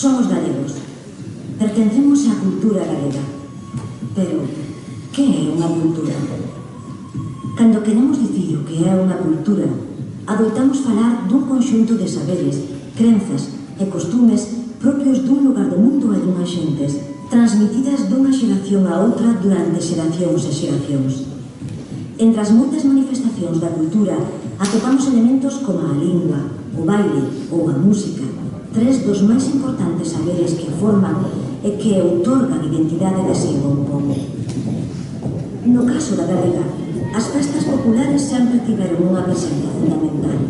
Somos galegos. Pertencemos á cultura galega. Pero, que é unha cultura? Cando queremos dicir o que é unha cultura, adoitamos falar dun conxunto de saberes, crenzas e costumes propios dun lugar do mundo e dunhas xentes, transmitidas dunha xeración a outra durante xeracións e xeracións. Entre as moitas manifestacións da cultura atopamos elementos como a lingua, o baile ou a música, tres dos máis importantes saberes que forman e que outorgan identidade de si a un pobo. No caso da galega, as festas populares sempre tiveron unha presencia fundamental.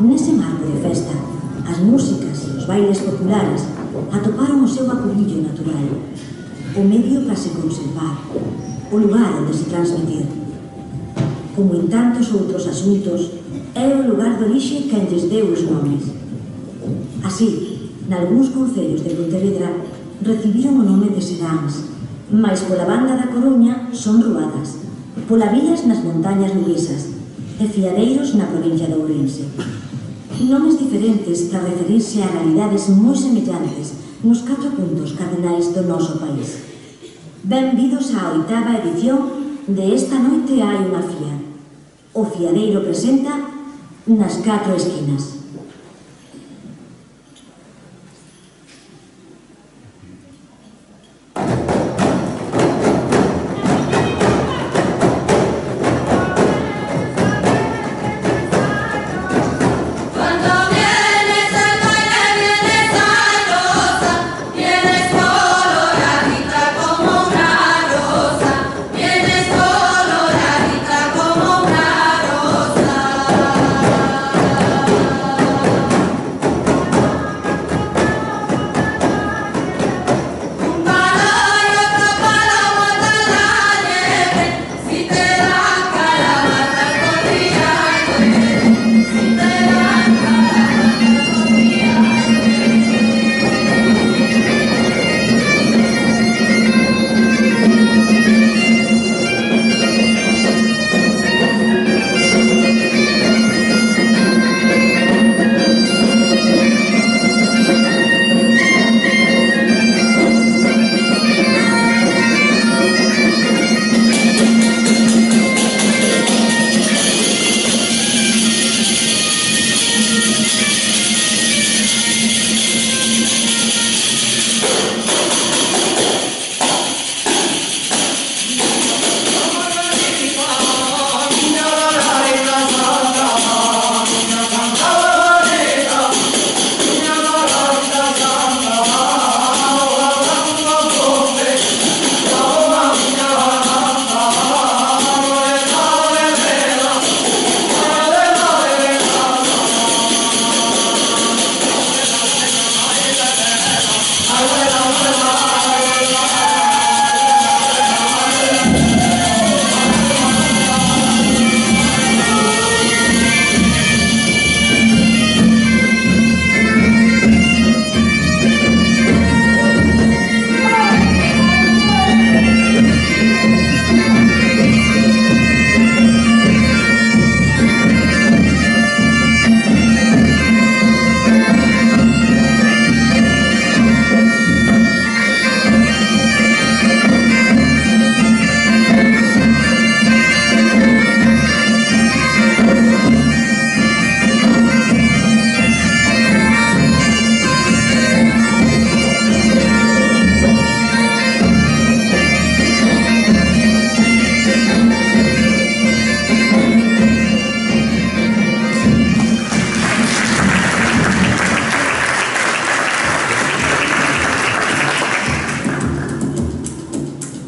Nese marco de festa, as músicas e os bailes populares atoparon o seu acubillo natural, o medio para se conservar, o lugar onde se transmitir. Como en tantos outros asuntos, é o lugar de orixe quen lles deu os nomes. Así, nalgúns concellos de Pontevedra recibiron o nome de seráns, mais pola banda da Coruña son ruadas, pola Vías nas montañas luguesas e fiadeiros na provincia de Ourense. Nomes diferentes para referirse a realidades moi semellantes nos 4 puntos cardinais do noso país. Benvidos á 8ª edición de Esta noite hai unha fía. O fiadeiro presenta Nas 4 esquinas.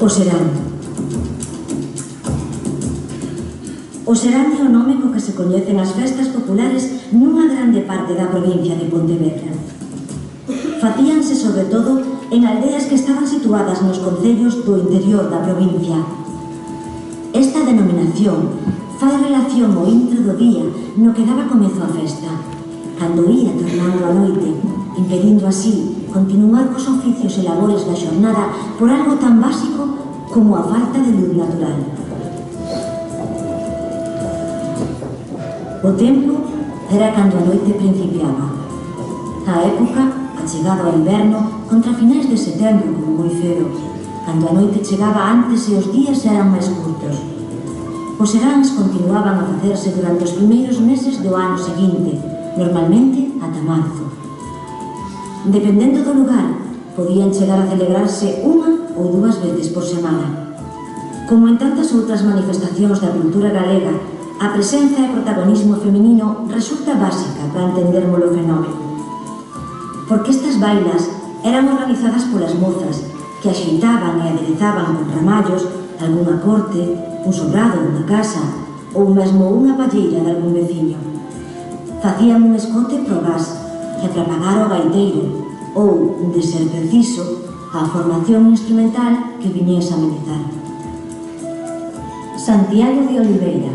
O serán. O serán é o nome co que se coñecen as festas populares nunha grande parte da provincia de Pontevedra. Facíanse sobre todo en aldeas que estaban situadas nos concellos do interior da provincia. Esta denominación fai relación ao intro do día no que daba comezo a festa, cando ia tornando a noite, impedindo así continuar cos oficios e labores da xornada por algo tan básico como a falta de luz natural. O tempo era cando a noite principiaba. A época, a achegado ao inverno contra finais de setembro como moi cedo, cando a noite chegaba antes e os días eran máis curtos. Os seráns continuaban a facerse durante os primeiros meses do ano seguinte, normalmente ata marzo. Dependendo do lugar, podían chegar a celebrarse unha ou dúas veces por semana. Como en tantas outras manifestacións da cultura galega, a presenza e protagonismo feminino resulta básica para entendermos o fenómeno. Porque estas bailas eran organizadas polas mozas, que axeitaban e aderezaban con ramallos algunha corte, un sobrado dunha casa ou mesmo unha palleira de algún veciño. Facían un escote pro gas e para pagar o gaiteiro ou, de ser preciso, a formación instrumental que viñese a amenizar. Santiago de Oliveira.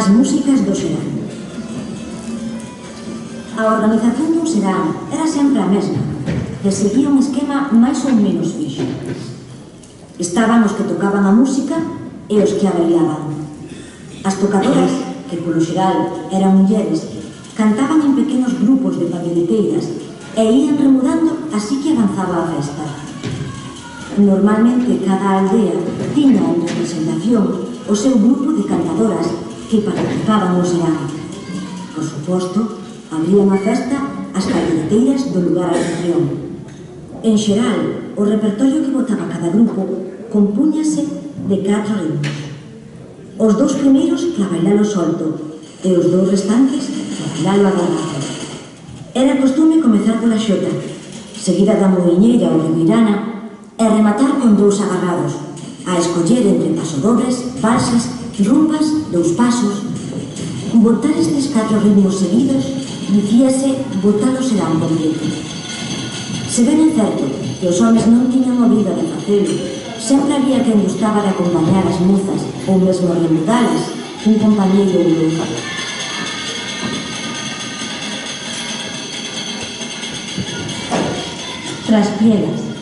as músicas do serán. A organización dun serán era sempre a mesma, que seguía un esquema máis ou menos fixo. Estaban os que tocaban a música e os que a bailaban. As tocadoras, que polo xeral eran mulleres, cantaban en pequenos grupos de papeleteiras e ían remudando así que avanzaba a festa. Normalmente cada aldea tiña en representación o seu grupo de cantadoras que participaban no serán. Por suposto, abrían a festa as papeleteiras do lugar anfitrión. En xeral, o repertorio que botaba cada grupo compúñase de 4 ritmos. Os 2 primeiros para bailalo solto e os 2 restantes para bailalo agarrado. Era costume comezar pola xota, seguida da muiñeira ou ribeirana e rematar con 2 agarrados, a escoller entre pasodobles, valsas, rumpas, 2 pasos. Botar estes 4 ritmos seguidos dicíase botar o serán completo. Se ben é certo que os homes non tiñan o vida de facelo, sempre había quen gustaba de acompañar as mozas ou mesmo remudalas, un compañeiro ou outro. Traspiegas.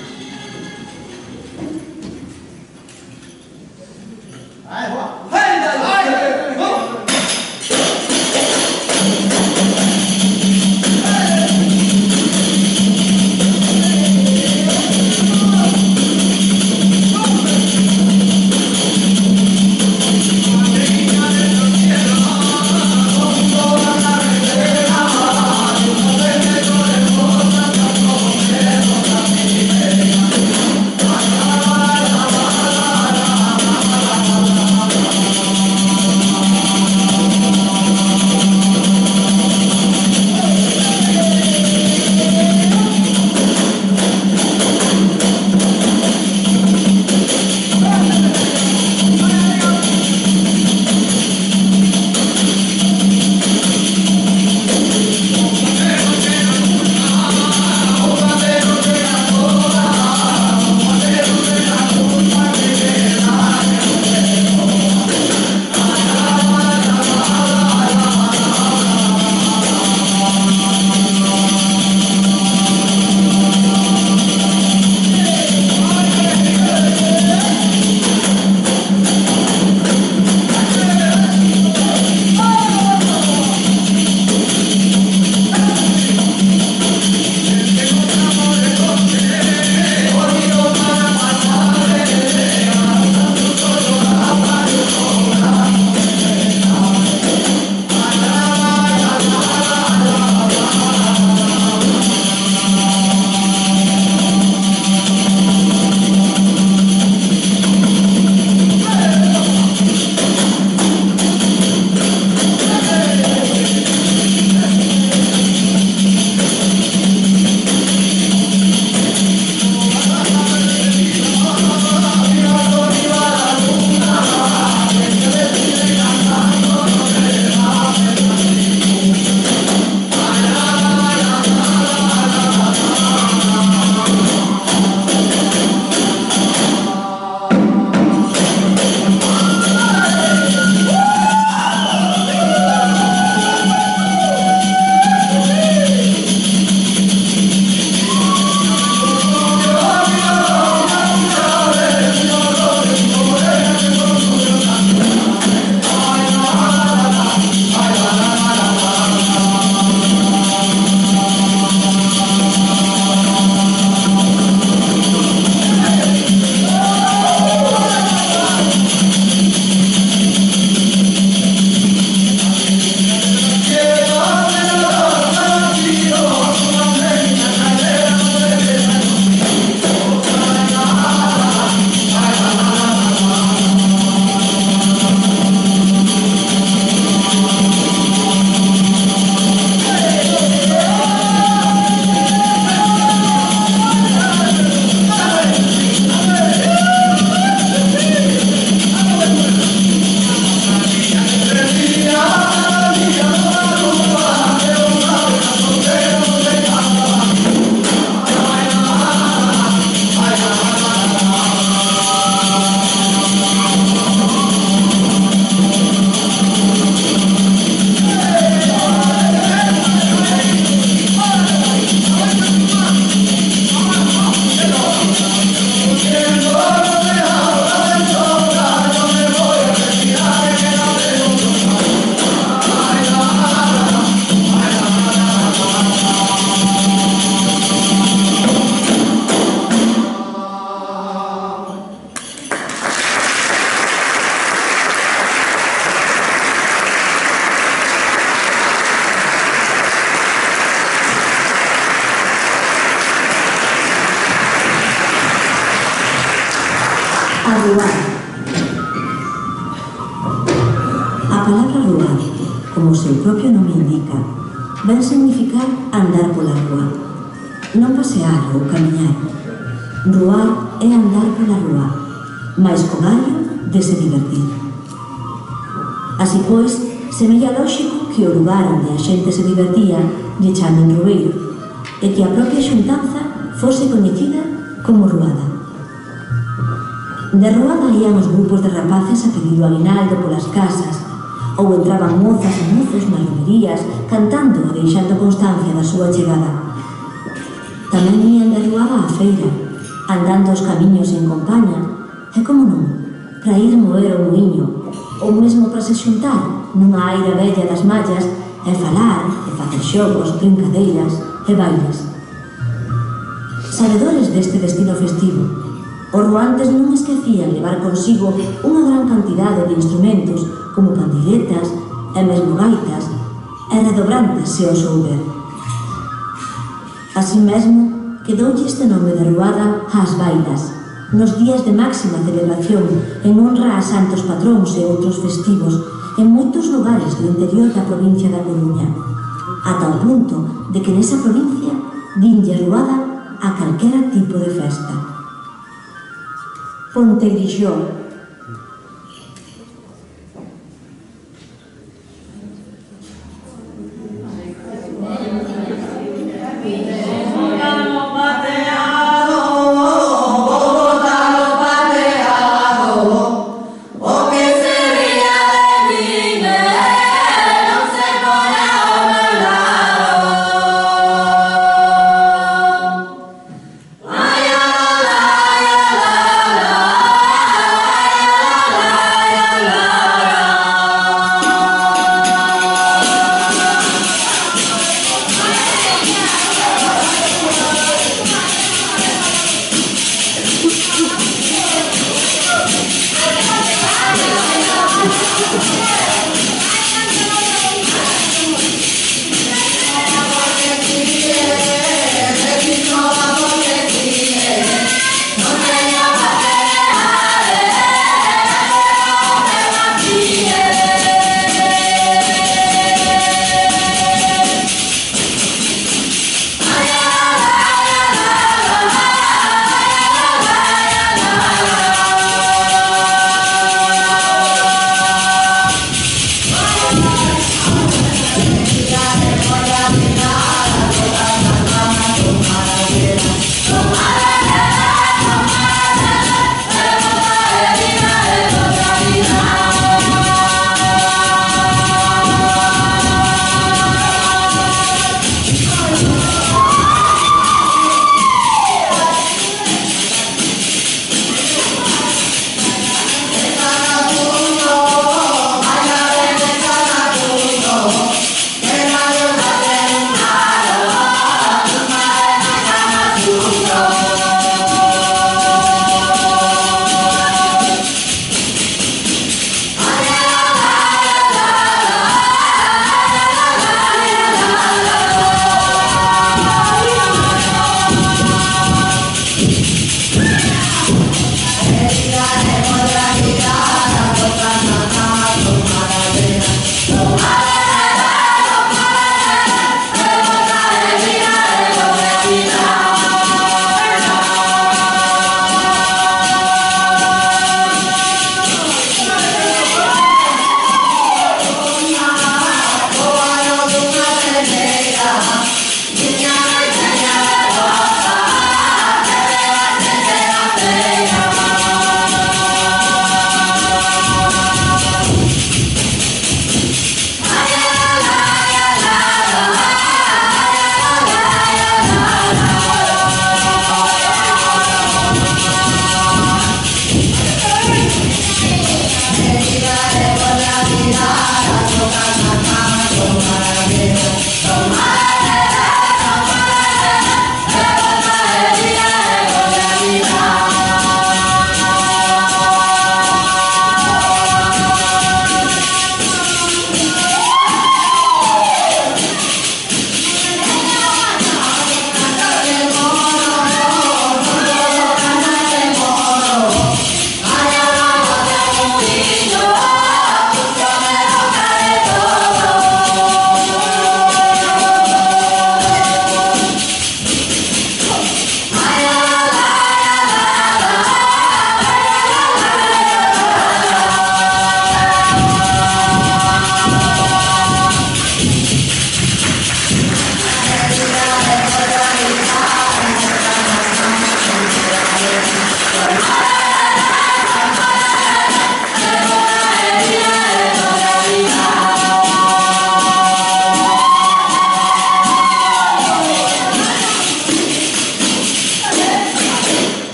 Arruar. A palabra ruar, como o seu propio nome indica, ven significar andar pola rúa. Non pasear ou camiñar. Ruar é andar pola rúa, mais co gallo de se divertir. Así pois, semella lóxico que o lugar onde a xente se divertía lle chamen rueiro e que a propia xuntanza fose coñecida como ruada. De ruada ían os grupos de rapaces a pedir o aguinaldo polas casas ou entraban mozas e mozos nas romerías cantando e deixando constancia da súa chegada. Tamén ían de ruada á feira, andando os camiños en compaña e, como non, para ir moer o muiño ou mesmo para se xuntar nunha aira bella das mallas e falar e facer xogos, brincadeiras e bailes. Sabedores deste destino festivo, os ruantes non esquecían levar consigo unha gran cantidade de instrumentos como pandiletas e mesmo gaitas e redobrantes se os houber. Así mesmo, quedoulle este nome de ruada ás bailas, nos días de máxima celebración en honra a santos patróns e outros festivos en moitos lugares do interior da provincia da Coruña, ata o punto de que nesa provincia dinlle ruada a calquera tipo de festa. Pontegrixó.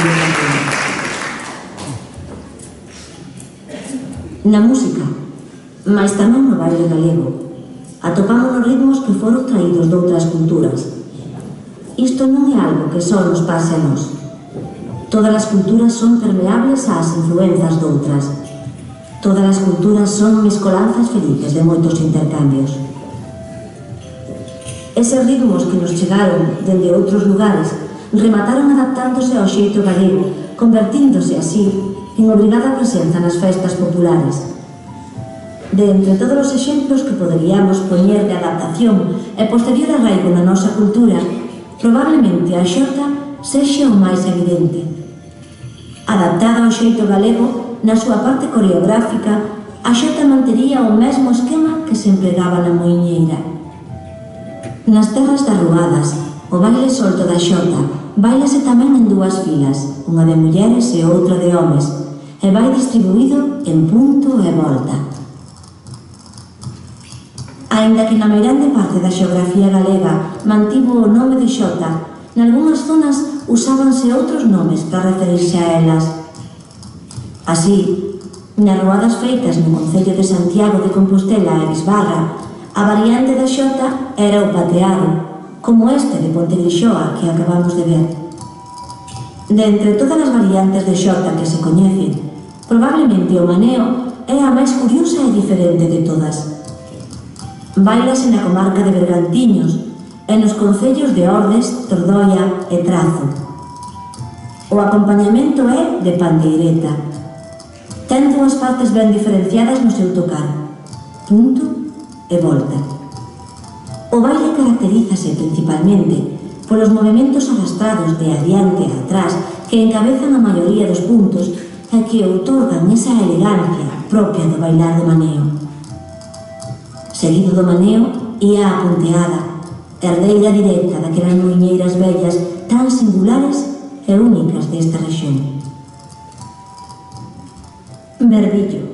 contemplación. Na música, mais tamén no baile galego, atopamos os ritmos que foron traídos de outras culturas. Isto non é algo que só nos pase a nós. Todas as culturas son permeables ás influenzas doutras. Todas as culturas son mescolanzas felices de moitos intercambios. Eses ritmos que nos chegaron dende outros lugares remataron adaptándose ao xeito galego, convertíndose así en obrigada presenza nas festas populares. De entre todos os exemplos que poderíamos poñer de adaptación e posterior arraigo na nosa cultura, probablemente a xota sexa o máis evidente. Adaptada ao xeito galego, na súa parte coreográfica, a xota mantería o mesmo esquema que se empregaba na moiñeira. Nas terras das ruadas, o baile solto da xota bailase tamén en dúas filas, unha de mulleres e outra de homes, e vai distribuído en punto e volta. Aínda que na meirande parte da xeografía galega mantivo o nome de xota, nalgúnas zonas usábanse outros nomes para referirse a elas. Así, nas ruadas feitas no concello de Santiago de Compostela e Bisbarra, a variante da xota era o pateado, como este de Pontegrixoa que acabamos de ver. De entre todas as variantes de xota que se coñecen, probablemente o maneo é a máis curiosa e diferente de todas. Bailase na comarca de Bergantiños e nos concellos de Ordes, Tordoia e Trazo. O acompañamento é de pandeireta. Ten dúas partes ben diferenciadas no seu tocar, punto e volta. O baile caracterízase principalmente polos movementos arrastrados de adiante a atrás que encabezan a maioría dos puntos e que outorgan esa elegancia propia do bailar do maneo. Seguido do maneo, ía a punteada, herdeira directa daquelas moiñeiras vellas tan singulares e únicas desta rexión. Verdillo.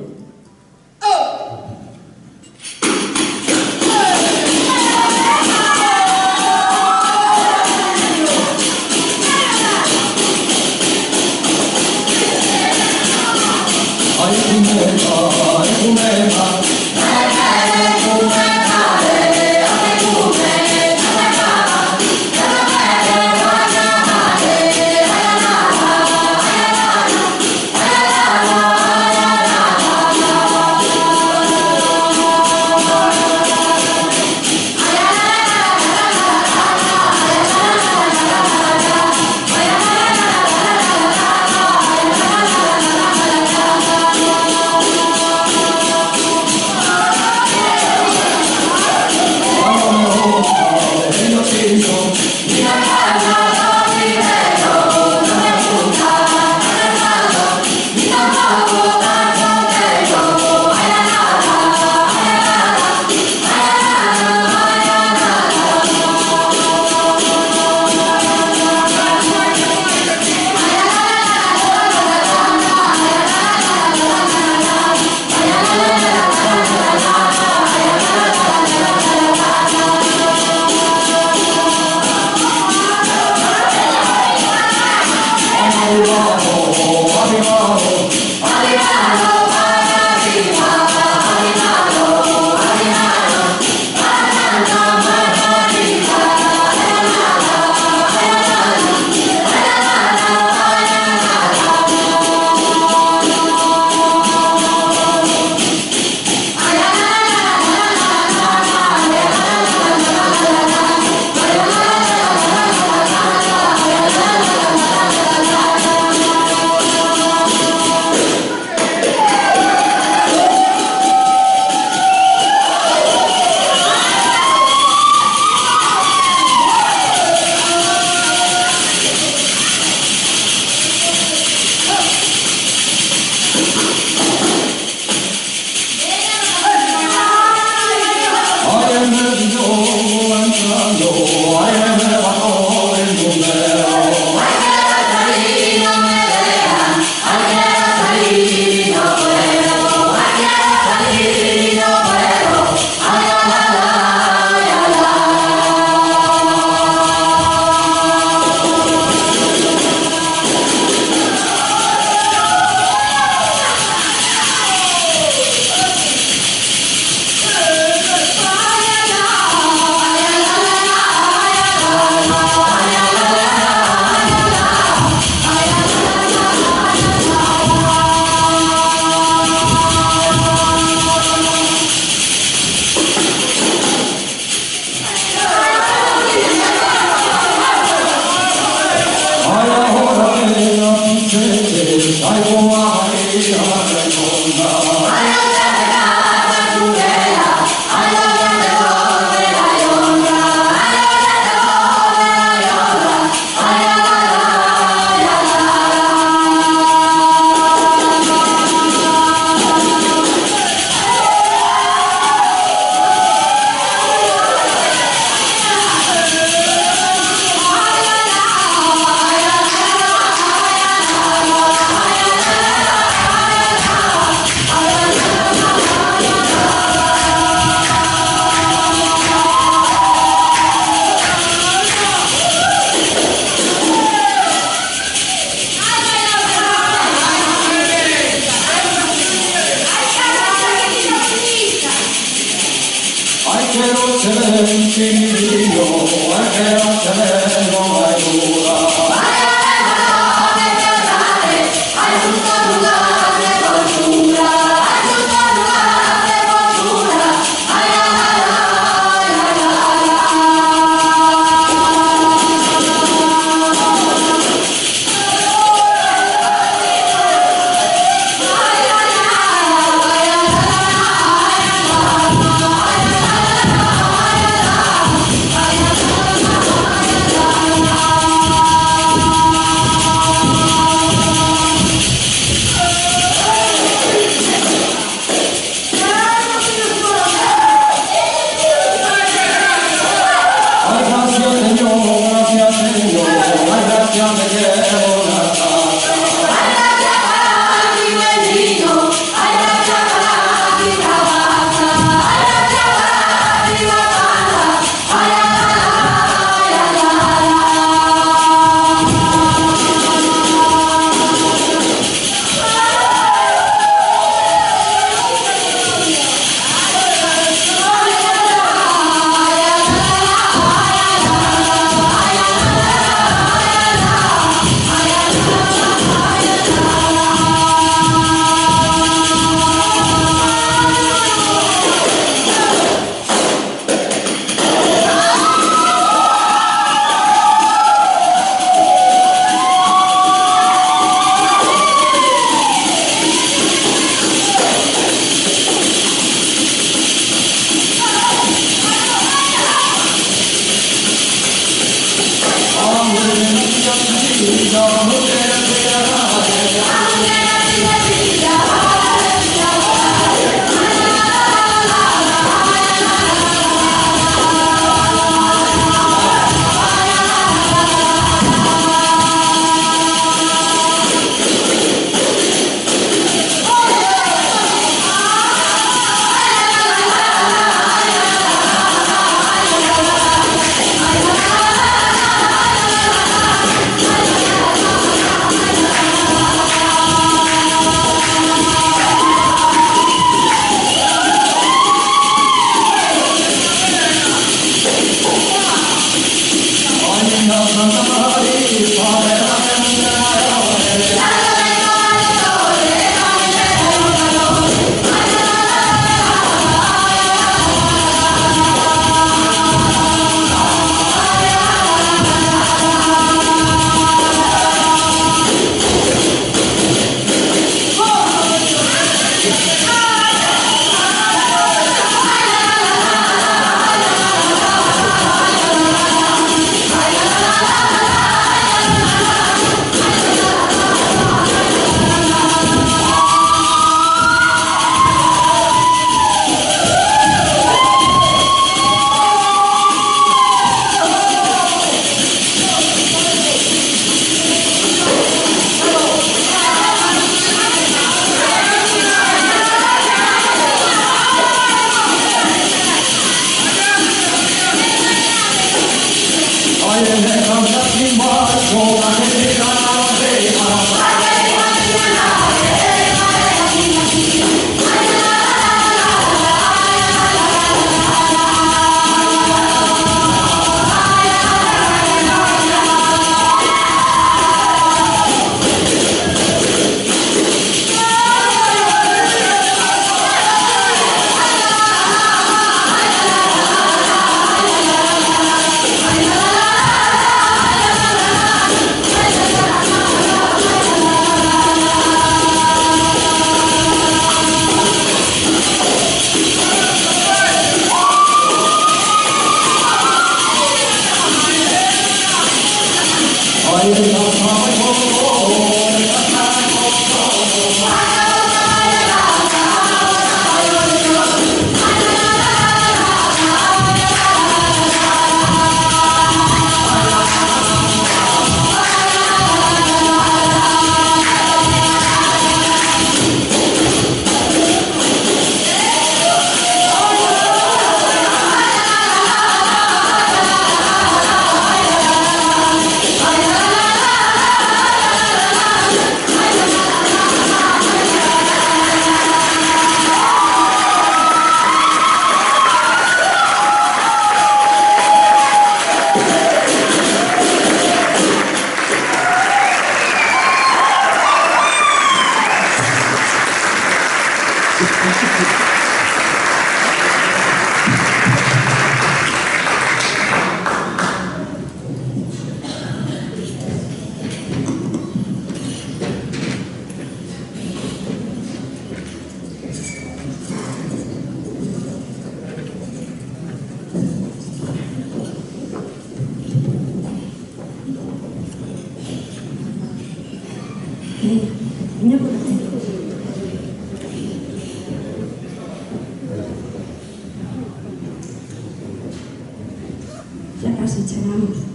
Ya casi chegamos.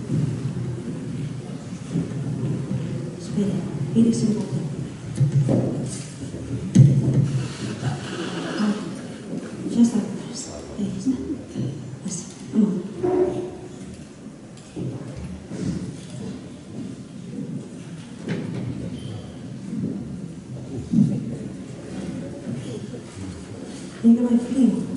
Espere, pídese un poco. Ya está atrás. Ahí está. Así, un momento. Tiene que haber frío.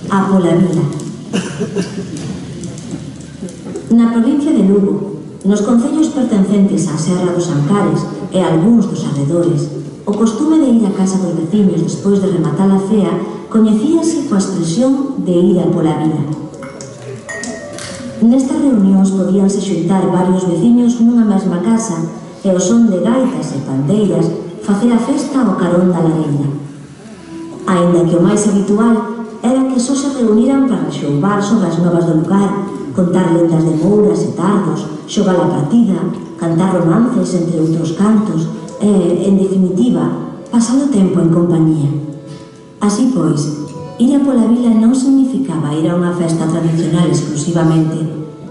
A pola vila. Na provincia de Lugo, nos concellos pertencentes á Serra dos Ancares e algúns dos arredores, o costume de ir á casa dos veciños despois de rematar a cea coñecíase coa expresión de ir a pola vila. Nestas reunións podíanse xuntar varios veciños nunha mesma casa e o son de gaitas e pandeiras facer a festa ao carón da lareira. Aínda que o máis habitual era que só se reuniran para rexoubar sobre as novas do lugar, contar lendas de mouras e tardos, xogar a partida, cantar romances entre outros cantos e, en definitiva, pasar o tempo en compañía. Así pois, ir a pola vila non significaba ir a unha festa tradicional exclusivamente,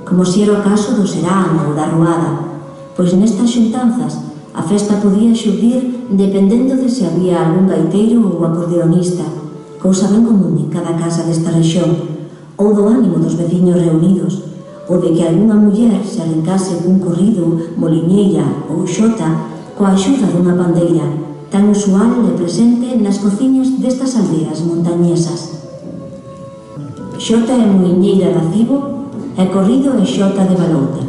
como se era o caso do serán ou da ruada, pois nestas xuntanzas a festa podía xurdir dependendo de se había algún gaiteiro ou acordeonista, cousa ben común en cada casa desta rexión, ou do ánimo dos veciños reunidos, ou de que algunha muller se arrencase cun corrido, moliñeira ou xota coa axuda dunha pandeira, tan usual e presente nas cociñas destas aldeas montañesas. Xota e moliñeira da Cibo e corrido e xota de Balouta.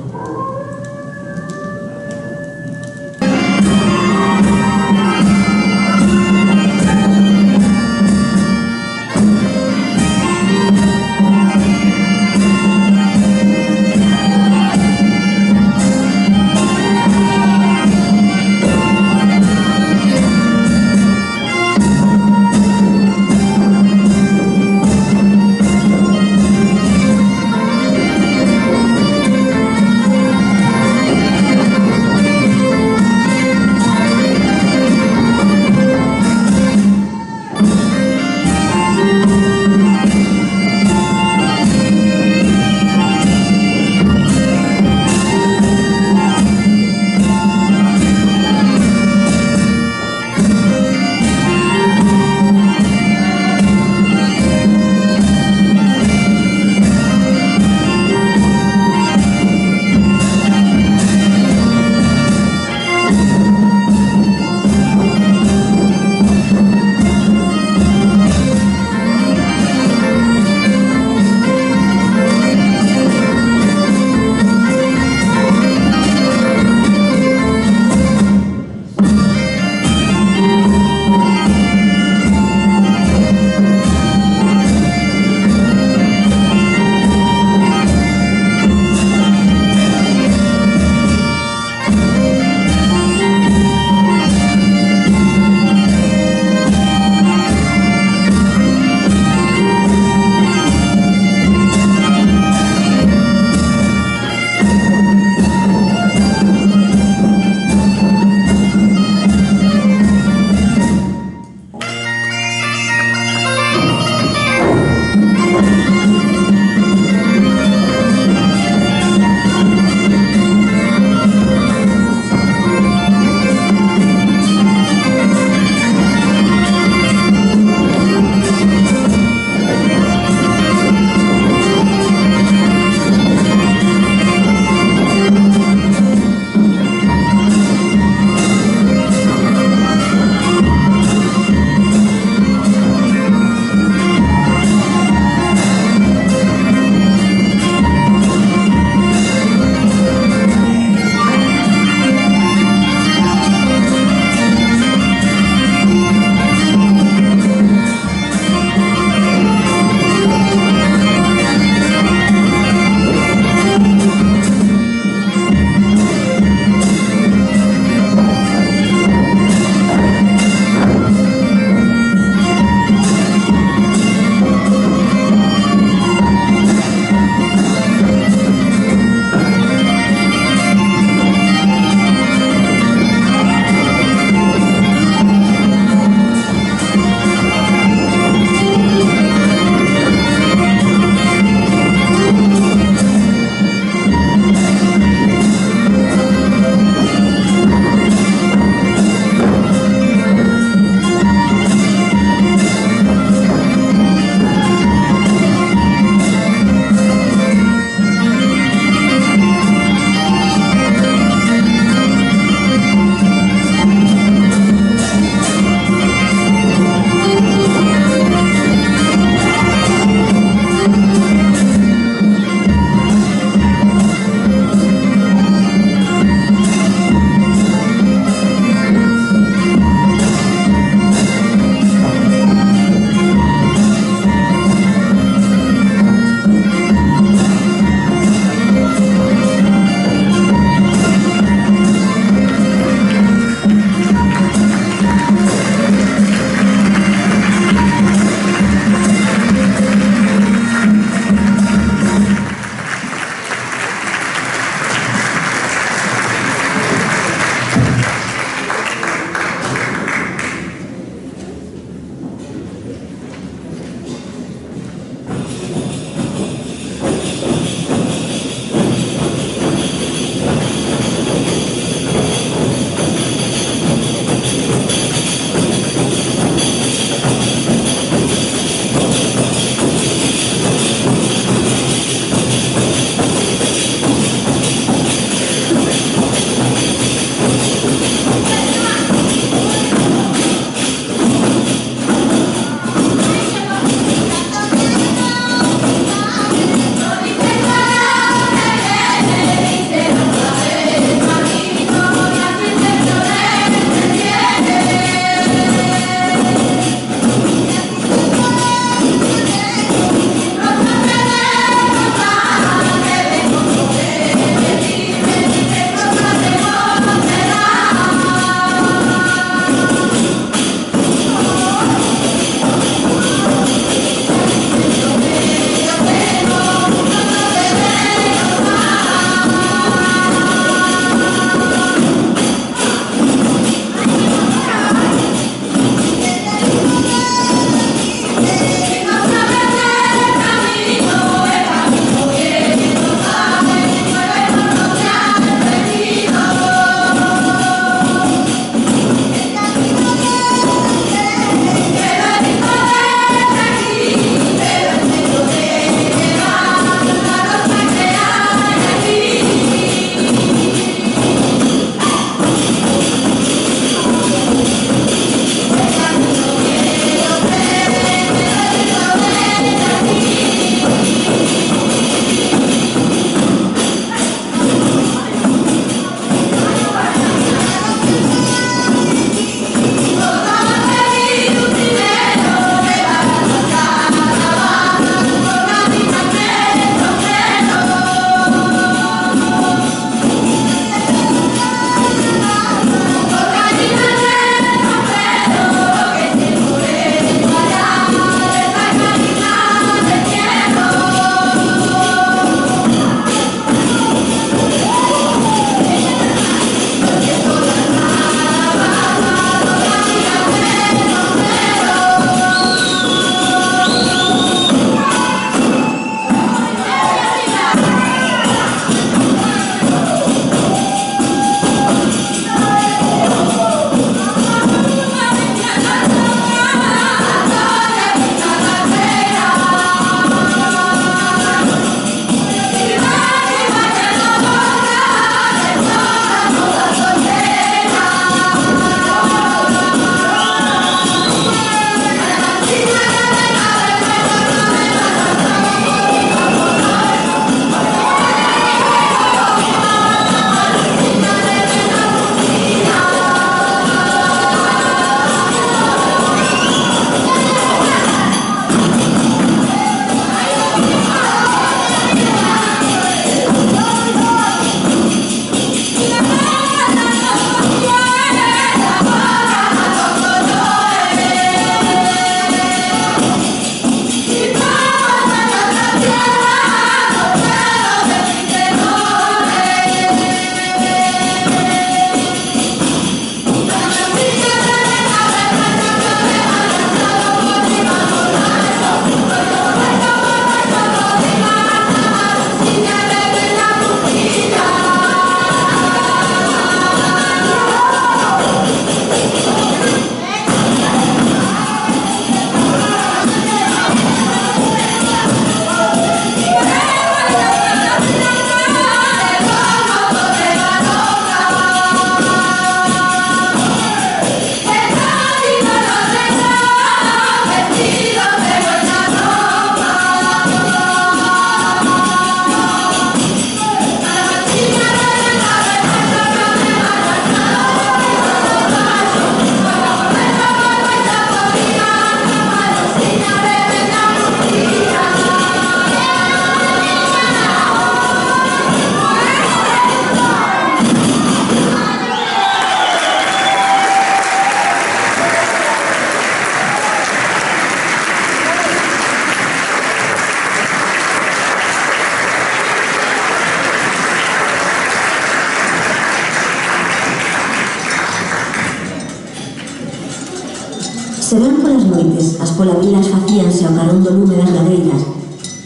noites as polavilas facíanse ao carón do lume das lareiras.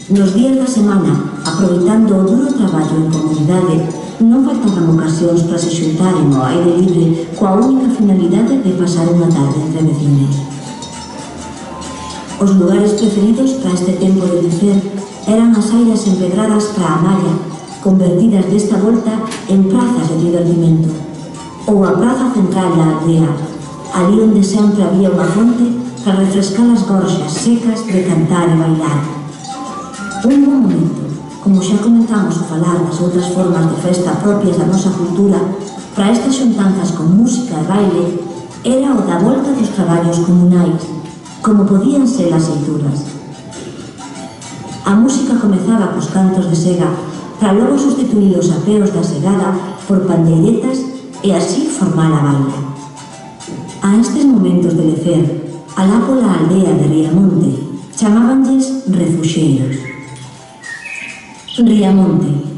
Nos días da semana, aproveitando o duro traballo en comunidade, non faltaban ocasións para se xuntaren ao aire libre coa única finalidade de pasar unha tarde entre vecinos. Os lugares preferidos para este tempo de lecer eran as airas empedradas para a malla, convertidas desta volta en prazas de divertimento, ou a praza central da aldea, ali onde sempre había unha fonte para refrescar as gorxas secas de cantar e bailar. Un bom momento, como xa comentamos ao falar das outras formas de festa propias da nosa cultura, para estas xuntanzas con música e baile, era o da volta dos traballos comunais, como podían ser as seituras. A música comezaba cos cantos de sega, para logo sustituir os apeos da segada por pandeiretas e así formar a baila. A estes momentos de lecer, alá pola aldea de Riamonte, chamábanlles refuxeiros. Riamonte.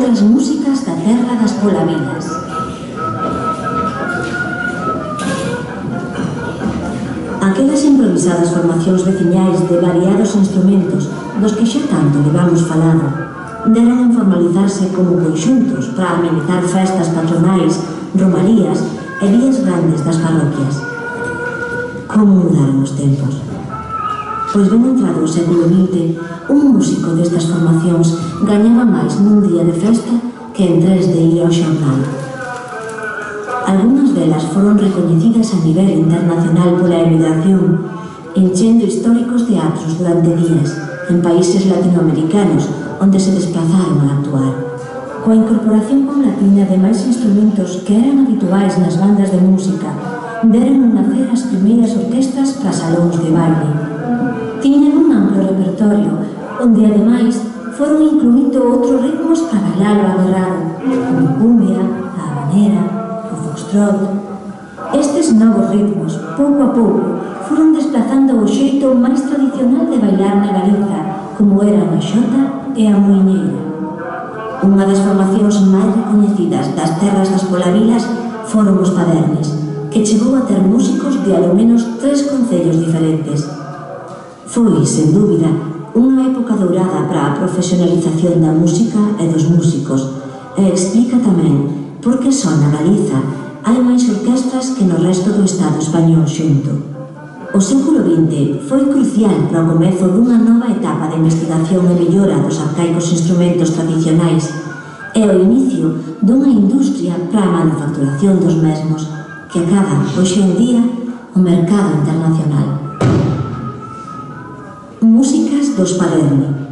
outras músicas da terra das Polavilas. Aquelas improvisadas formacións veciñais de variados instrumentos dos que xa tanto levamos falado deran en formalizarse como conxuntos para amenizar festas patronais, romarías e días grandes das parroquias. Como mudaron os tempos? Pois ben entrado o século XX, un músico destas formacións gañaba máis nun día de festa que en 3 de ir ao xornal. Algúnas delas foron recoñecidas a nivel internacional pola emigración, enchendo históricos teatros durante días en países latinoamericanos onde se desplazaron a actuar. Coa incorporación paulatina de máis instrumentos que eran habituais nas bandas de música, deron nacer as primeiras orquestas para salóns de baile. Tiñan un amplo repertorio, onde ademais foron incluíndo outros ritmos para bailar o agarrado, como a cumbia, a habanera, o foxtrot. Estes novos ritmos, pouco a pouco, foron desplazando o xeito máis tradicional de bailar na Galiza, como eran a xota e a muiñeira. Unha das formacións máis recoñecidas das terras das Polavilas foron os Padernes, que chegou a ter músicos de ao menos 3 concellos diferentes. Foi, sen dúbida, unha época dourada para a profesionalización da música e dos músicos, e explica tamén por que só na Galiza hai máis orquestras que no resto do Estado español xunto. O século XX foi crucial para o comezo dunha nova etapa de investigación e mellora dos arcaicos instrumentos tradicionais e o inicio dunha industria para a manufacturación dos mesmos que acada, hoxe en día, o mercado internacional. Músicas dos Paderne.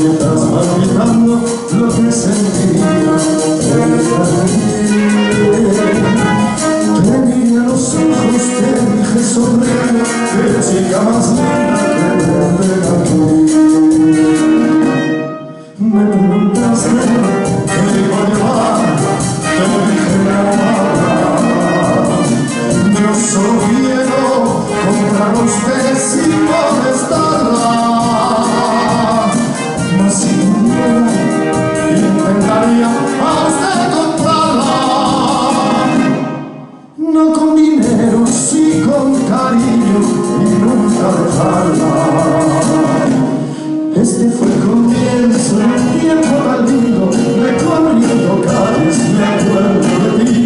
estás palpitando lo que sentiría. Te miré a los ojos, te dije sonriendo, que chica más linda que ven aquí. Me preguntaste qué iba a llevar, te dije nada. Yo solo quiero comprar ustedes y molestarla. Mas si pudiera, intentaría a usted comprarla. No con dinero, sí con cariño y nunca dejarla. Este fue el comienzo de un tiempo tan lindo, recorriendo calles me acuerdo de ti.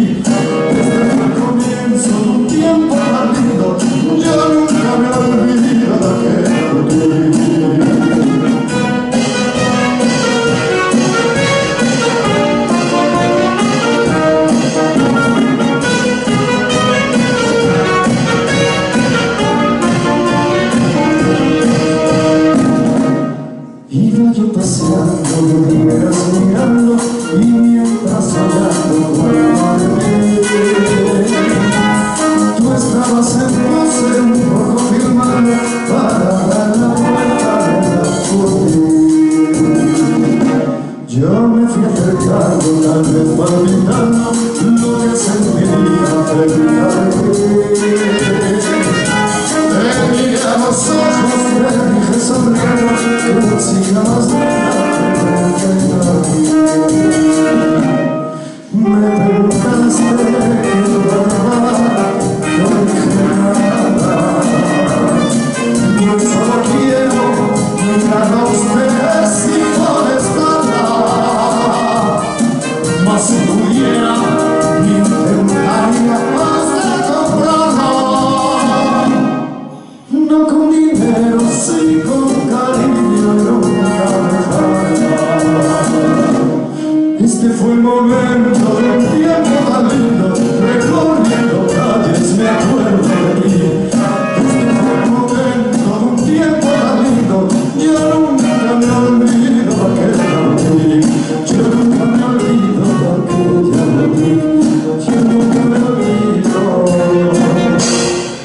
Este fue el comienzo de un tiempo tan lindo, yo nunca me olvido de aquel ti. Iba yo paseando, me ibas mirando y mientras hablando tú estabas en pose un poco filmando para dar la vuelta de la foto. Yo me fui acercando, tal vez palpitando lo que sentiría preguntarte. Te miré a los ojos, te dije sonriendo, que siga más linda que me preguntaste qué iba a llevar, no dije nada. Yo solo quiero mirar a ustedes sin molestarla. Mas si pudiera, intentaría más de comprarla. No con dinero, sí con cariño, nunca dejarla. Este fue el momento de un tiempo tan lindo, recorriendo calles me acuerdo de ti. Este fue el momento de un tiempo tan lindo, yo nunca me olvido de aquella noche. Yo nunca me olvido de aquella noche. Yo nunca me olvido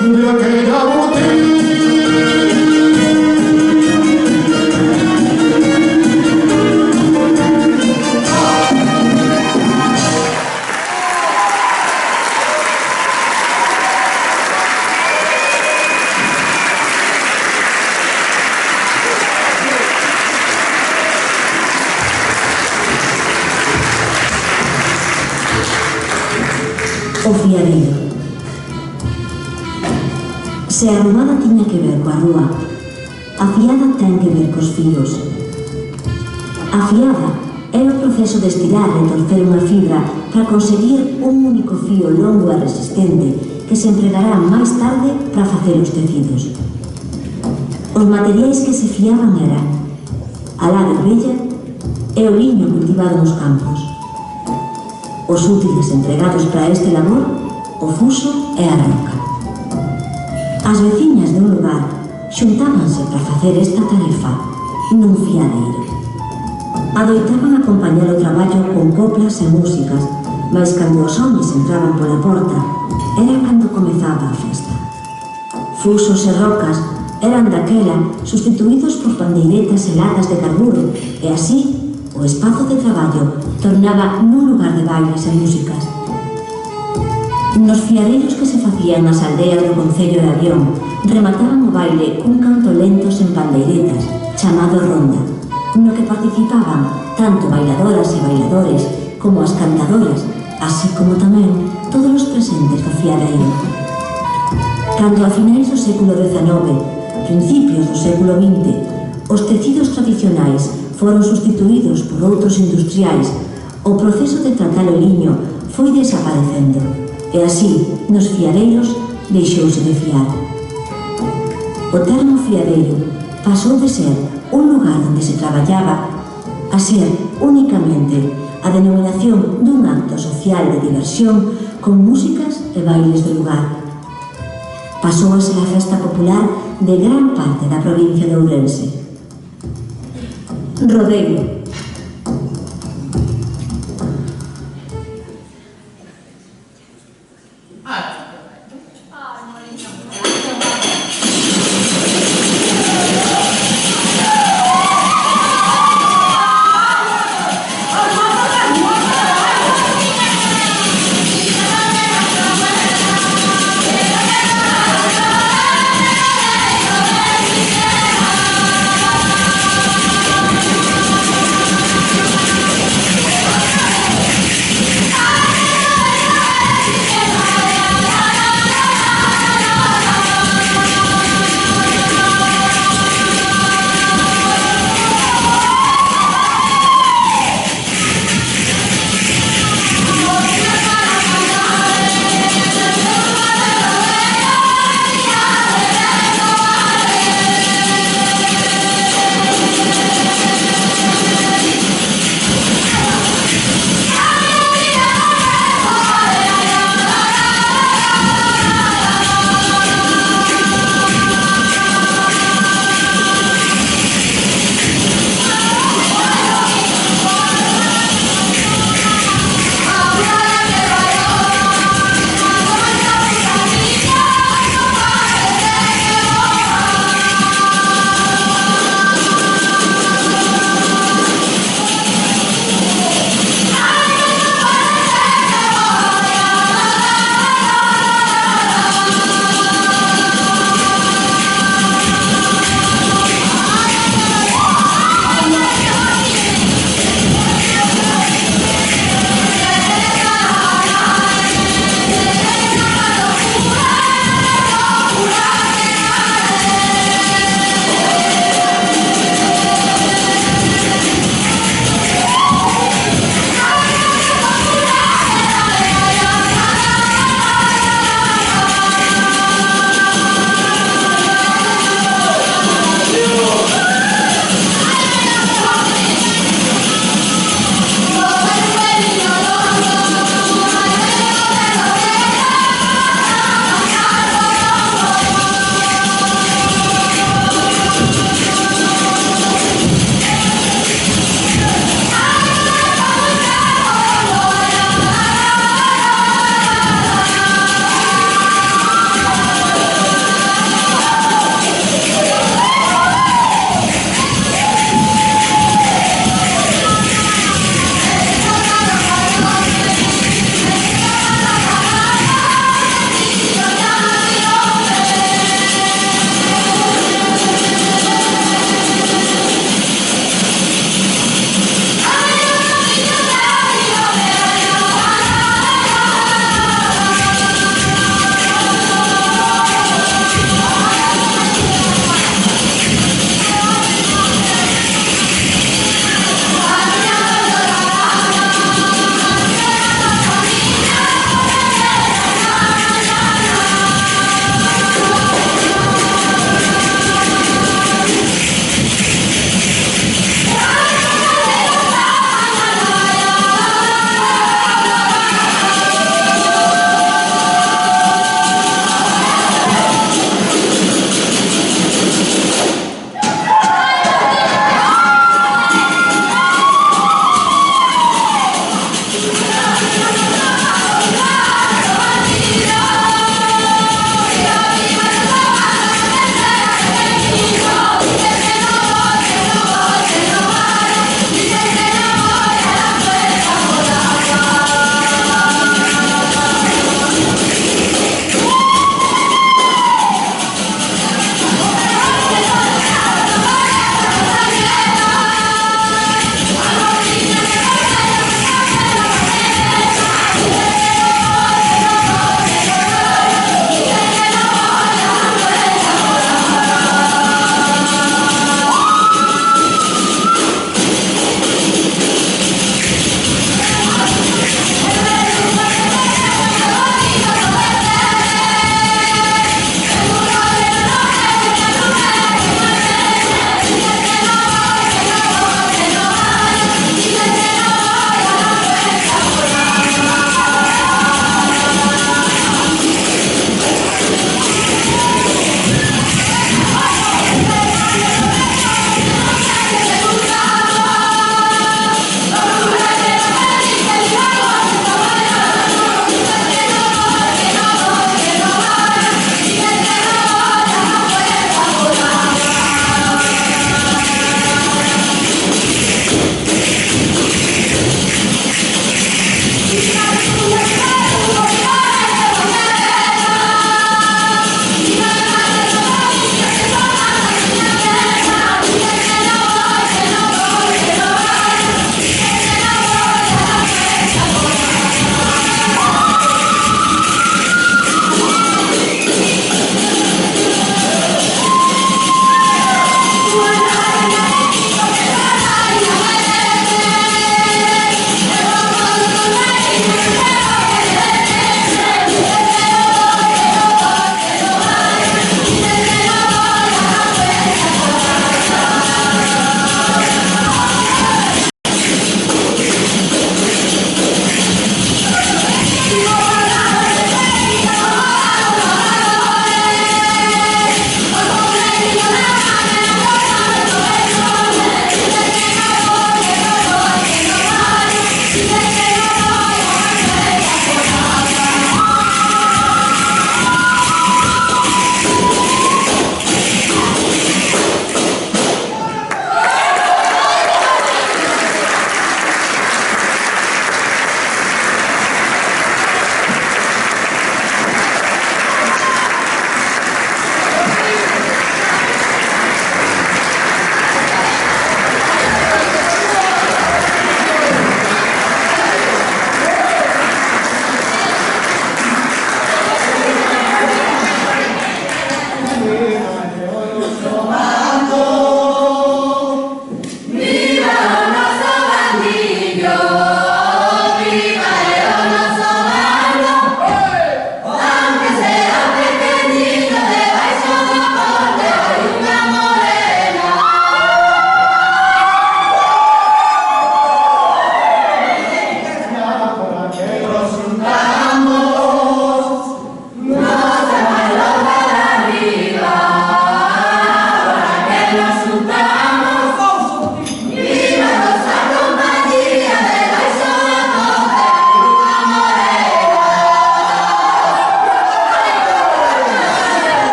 de aquella noche. O fiadeiro. Se a arrumada tiña que ver coa rúa, a fiada ten que ver cos fíos. A fiada é o proceso de estirar e torcer unha fibra para conseguir un único fío longo e resistente que se empregará máis tarde para facer os tecidos. Os materiais que se fiaban eran a la vermella e o liño cultivado nos campos. Os útiles empregados para este labor, o fuso e a roca. As veciñas de un lugar xuntábanse para facer esta tarefa nun fiadeiro. Adoitaban acompañar o traballo con coplas e músicas, mas cando os homes entraban pola porta, era cando comezaba a festa. Fusos e rocas eran daquela sustituídos por pandeiretas heladas de carburo e así o espazo de traballo tornaba nun lugar de bailes e músicas. Nos fiadeiros que se facían nas aldeas do concello de Avión remataban o baile cun canto lento sen pandeiretas, chamado ronda, no que participaban tanto bailadoras e bailadores como as cantadoras, así como tamén todos os presentes do fiadeiro. Cando a finais do século XIX, principios do século XX, os tecidos tradicionais foron sustituídos por outros industriais, o proceso de tratar o liño foi desaparecendo e así, nos fiadeiros, deixouse de fiar. O termo fiadeiro pasou de ser un lugar onde se traballaba a ser únicamente a denominación dun acto social de diversión con músicas e bailes do lugar. Pasou a ser a festa popular de gran parte da provincia de Ourense. Rodeiro.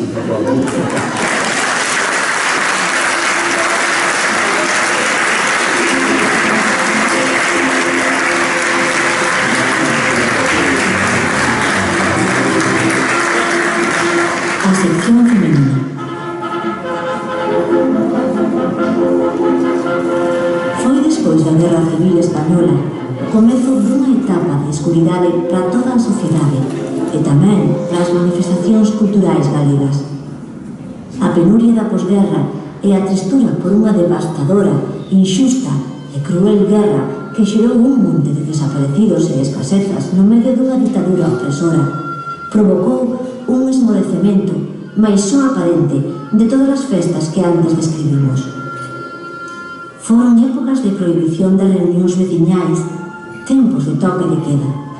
A sección femenina. Foi despois da Guerra Civil Española o comezo dunha etapa de escuridade para toda a sociedade e tamén para as manifestacións culturais galegas. A penuria da posguerra e a tristura por unha devastadora, injusta e cruel guerra que xerou un monte de desaparecidos e escasezas no medio dunha ditadura opresora provocou un esmorecemento, mais só aparente, de todas as festas que antes describimos. Foron épocas de prohibición de reunións veciñais, tempos de toque de queda.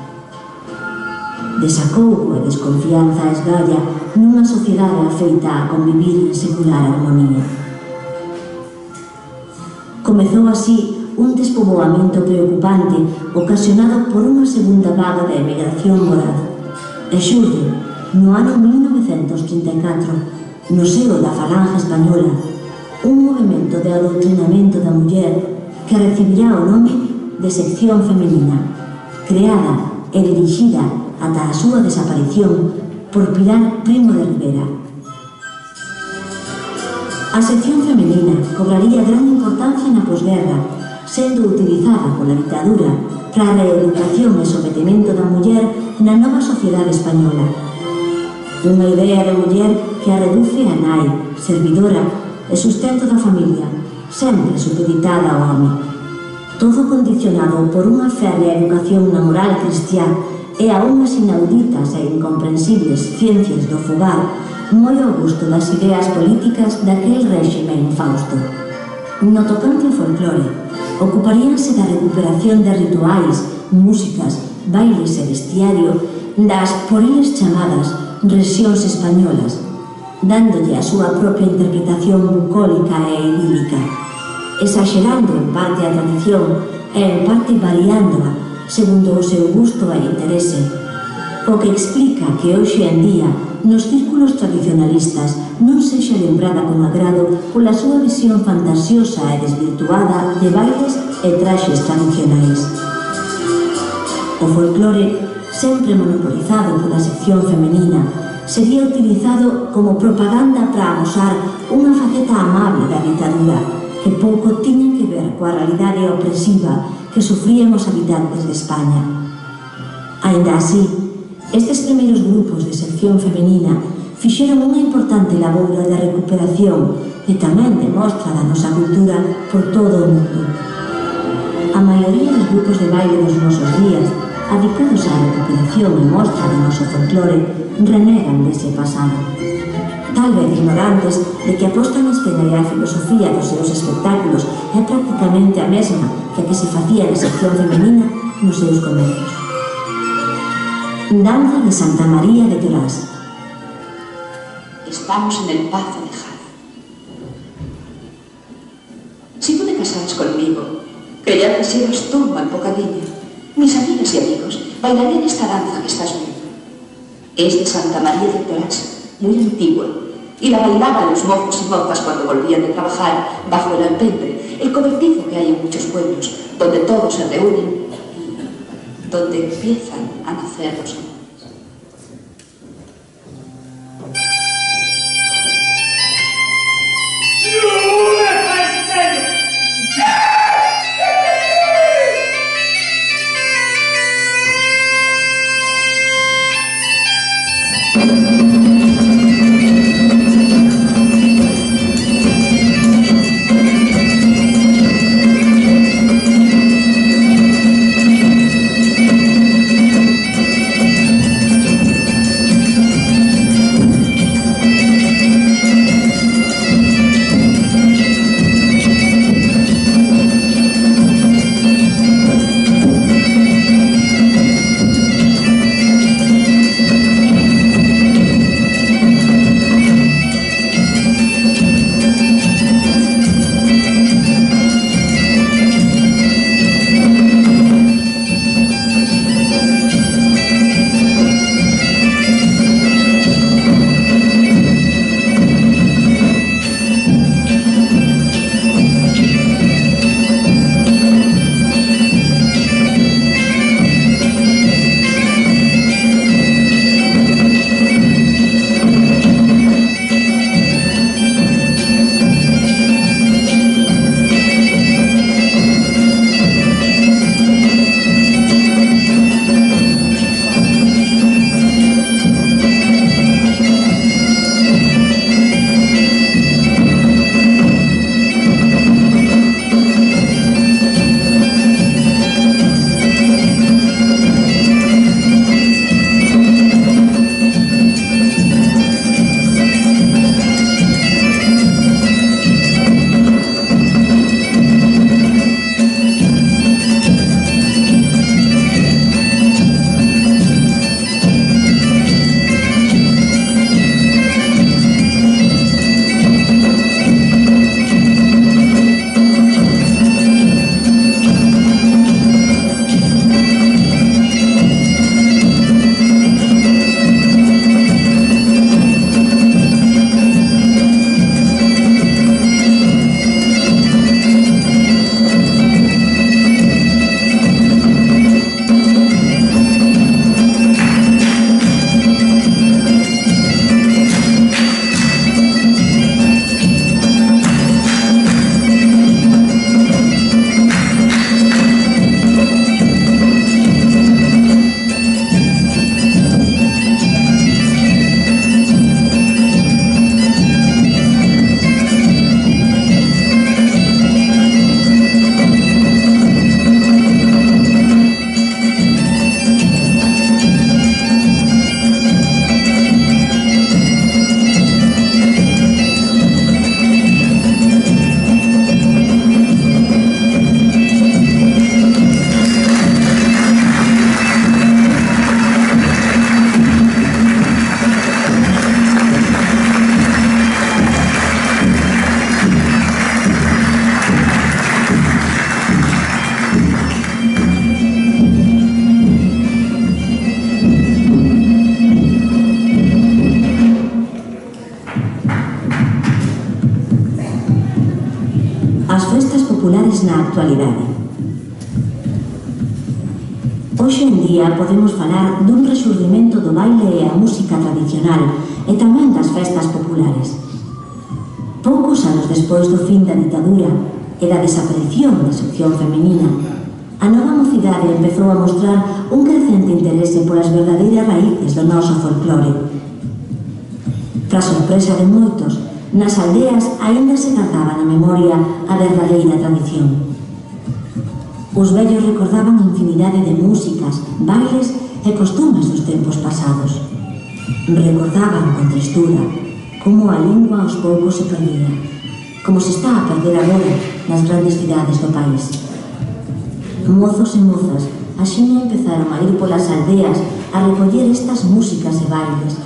Desacougo e desconfianza esgalla nunha sociedade afeita a convivir en secular armonía. Comezou así un despoboamento preocupante ocasionado por unha segunda vaga de emigración moral. E xurde, no ano 1934, no seo da Falange Española, un movimento de adoutrinamento da muller que recibirá o nome de Sección Femenina, creada e dirixida ata a súa desaparición por Pilar Primo de Rivera. A Sección Femenina cobraría gran importancia na posguerra, sendo utilizada pola ditadura para a reeducación e sometemento da muller na nova sociedade española. Unha idea de muller que a reduce a nai, servidora e sustento da familia, sempre supeditada ao home. Todo condicionado por unha férrea educación na moral cristiá e a unhas inauditas e incomprensibles ciencias do fogar, moi ao gusto das ideas políticas daquel réxime infausto. No tocante ao folclore, ocuparíanse da recuperación de rituais, músicas, bailes e vestiario das por eles chamadas rexións españolas, dándolle a súa propia interpretación bucólica e idílica, exagerando en parte a tradición e en parte variándoa segundo o seu gusto e interese, o que explica que hoxe en día nos círculos tradicionalistas non sexa lembrada con agrado pola súa visión fantasiosa e desvirtuada de bailes e traxes tradicionais. O folclore, sempre monopolizado pola sección femenina, sería utilizado como propaganda para amosar unha faceta amable da ditadura que pouco tiña que ver coa realidade opresiva que sufrían os habitantes de España. Aínda así, estes primeiros grupos de sección femenina fixeron unha importante laboura de recuperación e tamén de mostra da nosa cultura por todo o mundo. A maioría dos grupos de baile dos nosos días, adicados á recuperación e mostra do noso folclore, renegan dese pasado. Tal vez ignorantes de que a posta en escena e a filosofía dos seus espectáculos é prácticamente a mesma que a que se facía na sección femenina nos seus comezos. Danza de Santa María de Torás. Estamos en el Pazo de Jara. Si tú te casaras conmigo, que ya quisieras tú, malpocadilla, mis amigas y amigos bailarían esta danza que estás viendo. Es de Santa María de Torás, muy antigua, y la bailaban los mozos y mozas cuando volvían de trabajar bajo el alpendre, el cobertizo que hay en muchos pueblos, donde todos se reúnen y donde empiezan a nacer los amores. populares na actualidade. Hoxe en día podemos falar dun resurdimento do baile e a música tradicional e tamén das festas populares. Poucos anos despois do fin da ditadura e da desaparición da sección femenina, a nova mocidade empezou a mostrar un crecente interese polas verdadeiras raíces do noso folclore. Tras sorpresa de moitos, nas aldeas aínda se guardaba na memoria a verdadeira tradición. Os vellos recordaban infinidade de músicas, bailes e costumes dos tempos pasados. Recordaban con tristura como a lingua aos poucos se perdía, como se está a perder agora nas grandes cidades do país. Mozos e mozas axiña empezaron a ir polas aldeas a recoller estas músicas e bailes,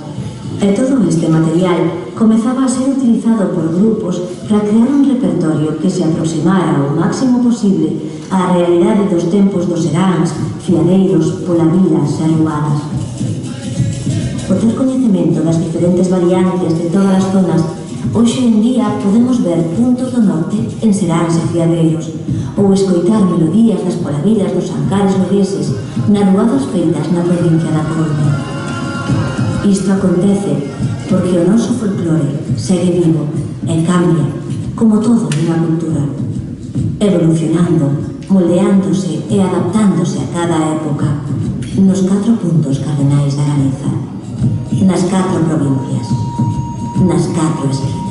e todo este material comezaba a ser utilizado por grupos para crear un repertorio que se aproximara ao máximo posible á realidade dos tempos dos seráns, fiadeiros, polavilas e arruadas. Por ter coñecemento das diferentes variantes de todas as zonas, hoxe en día podemos ver puntos do norte en seráns e fiadeiros, ou escoitar melodías das polavilas dos ancares nogueses nas arruadas feitas na provincia da Coruña. Isto acontece porque o noso folclore segue vivo e cambia, como todo nunha cultura, evolucionando, moldeándose e adaptándose a cada época nos 4 puntos cardenais da Galiza, nas 4 provincias, nas 4 esquinas.